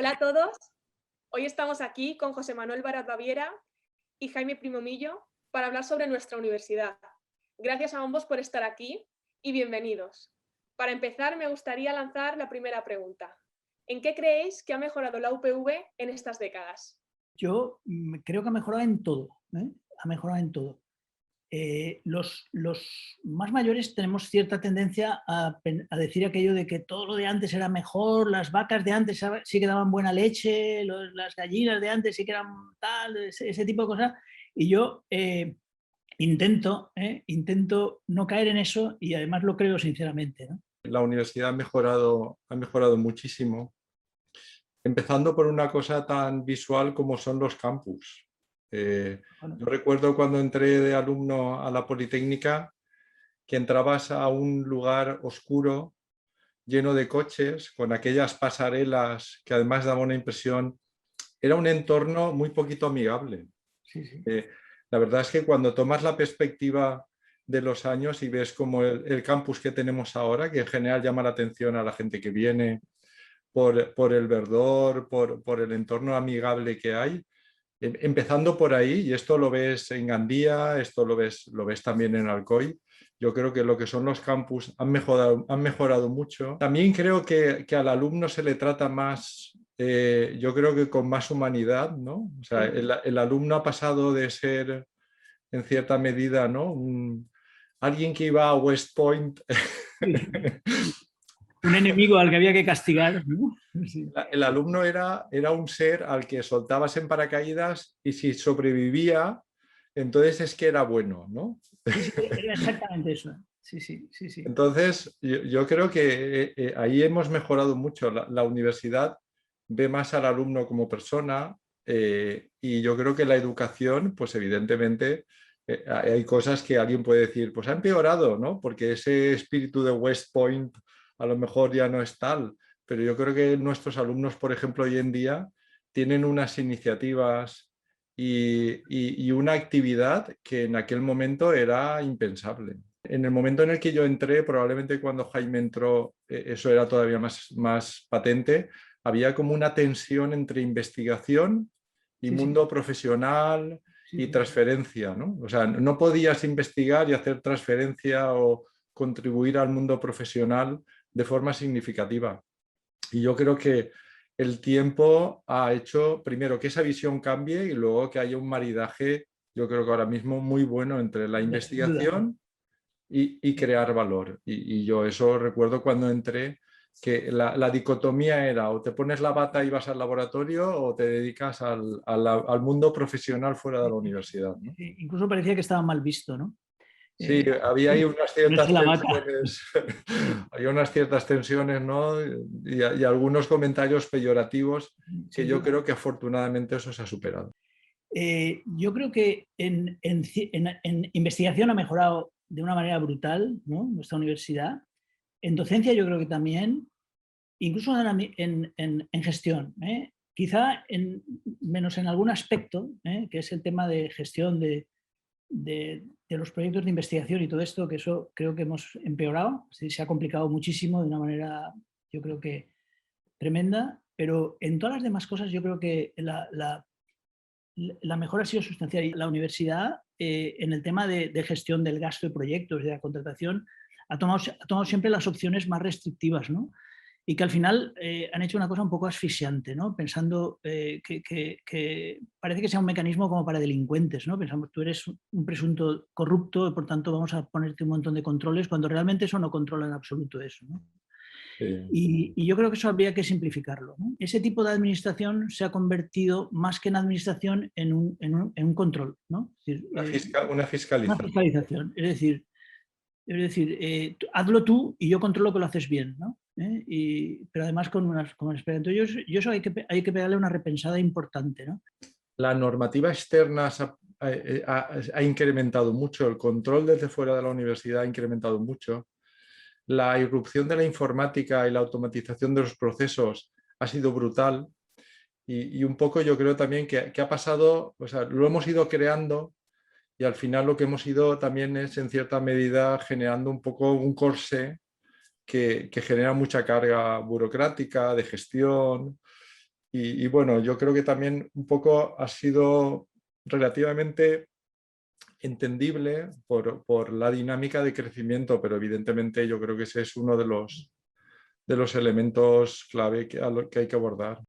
Hola a todos. Hoy estamos aquí con José Manuel Barat Baviera y Jaime Primomillo para hablar sobre nuestra universidad. Gracias a ambos por estar aquí y bienvenidos. Para empezar, me gustaría lanzar la primera pregunta. ¿En qué creéis que ha mejorado la UPV en estas décadas? Yo creo que ha mejorado en todo, ¿eh? Ha mejorado en todo. Los más mayores tenemos cierta tendencia a decir aquello de que todo lo de antes era mejor, las vacas de antes sí que daban buena leche, las gallinas de antes sí que eran tal, ese tipo de cosas. Y yo intento no caer en eso y además lo creo sinceramente, ¿no? La universidad ha mejorado muchísimo, empezando por una cosa tan visual como son los campus. Bueno, Yo recuerdo cuando entré de alumno a la Politécnica que entrabas a un lugar oscuro, lleno de coches, con aquellas pasarelas que además daba una impresión. Era un entorno muy poquito amigable. sí, sí. La verdad es que cuando tomas la perspectiva de los años y ves como el campus que tenemos ahora, que en general llama la atención a la gente que viene por el verdor, por el entorno amigable que hay, empezando por ahí, y esto lo ves en Gandía, esto lo ves también en Alcoy. Yo creo que lo que son los campus han mejorado mucho. También creo que al alumno se le trata más, yo creo que con más humanidad, ¿no? O sea, el alumno ha pasado de ser, en cierta medida, ¿no? Alguien que iba a West Point. Sí, sí. Un enemigo al que había que castigar, ¿no? Sí. El alumno era un ser al que soltabas en paracaídas y si sobrevivía, entonces es que era bueno, ¿no? Sí, sí, era exactamente eso. Sí, sí, sí, sí. Entonces, yo creo que ahí hemos mejorado mucho. La universidad ve más al alumno como persona, y yo creo que la educación, pues evidentemente, hay cosas que alguien puede decir, pues ha empeorado, ¿no? Porque ese espíritu de West Point a lo mejor ya no es tal. Pero yo creo que nuestros alumnos, por ejemplo, hoy en día tienen unas iniciativas y una actividad que en aquel momento era impensable. En el momento en el que yo entré, probablemente cuando Jaime entró, eso era todavía más patente, había como una tensión entre investigación y Sí, sí, mundo profesional sí, y sí. transferencia, ¿no? O sea, no podías investigar y hacer transferencia o contribuir al mundo profesional de forma significativa. Y yo creo que el tiempo ha hecho, primero, que esa visión cambie y luego que haya un maridaje, yo creo que ahora mismo muy bueno entre la Sin duda. investigación y crear valor. Y yo eso recuerdo cuando entré, que la dicotomía era o te pones la bata y vas al laboratorio o te dedicas al mundo profesional fuera de la universidad, ¿no? Incluso parecía que estaba mal visto, ¿no? Sí, había ahí unas Ponerse ciertas la bata. tensiones, había unas ciertas tensiones, ¿no? Y algunos comentarios peyorativos que Sin yo duda. creo que afortunadamente eso se ha superado. Yo creo que en investigación ha mejorado de una manera brutal, ¿no? Nuestra universidad. En docencia yo creo que también, incluso en gestión. Quizá menos en algún aspecto, que es el tema de gestión de los proyectos de investigación y todo esto, que eso creo que hemos empeorado. Sí, se ha complicado muchísimo de una manera, yo creo que tremenda, pero en todas las demás cosas yo creo que la mejora ha sido sustancial. Y la universidad, en el tema de gestión del gasto de proyectos, de la contratación, ha tomado siempre las opciones más restrictivas, ¿no? Y que al final han hecho una cosa un poco asfixiante, ¿no? Pensando que parece que sea un mecanismo como para delincuentes, ¿no? Pensamos, tú eres un presunto corrupto y por tanto vamos a ponerte un montón de controles, cuando realmente eso no controla en absoluto eso, ¿no? Y yo creo que eso habría que simplificarlo, ¿no? Ese tipo de administración se ha convertido más que en administración en un control, ¿no? Es decir, Una una fiscalización. fiscalización. Es decir, hazlo tú y yo controlo que lo haces bien, ¿no? Pero además con unas experiencias. Yo eso hay que pegarle una repensada importante, ¿no? La normativa externa ha incrementado mucho, el control desde fuera de la universidad ha incrementado mucho, la irrupción de la informática y la automatización de los procesos ha sido brutal y un poco yo creo también que ha pasado, o sea, lo hemos ido creando y al final lo que hemos ido también es en cierta medida generando un poco un corsé que genera mucha carga burocrática, de gestión. y bueno, yo creo que también un poco ha sido relativamente entendible por la dinámica de crecimiento, pero evidentemente yo creo que ese es uno de los elementos clave que hay que abordar.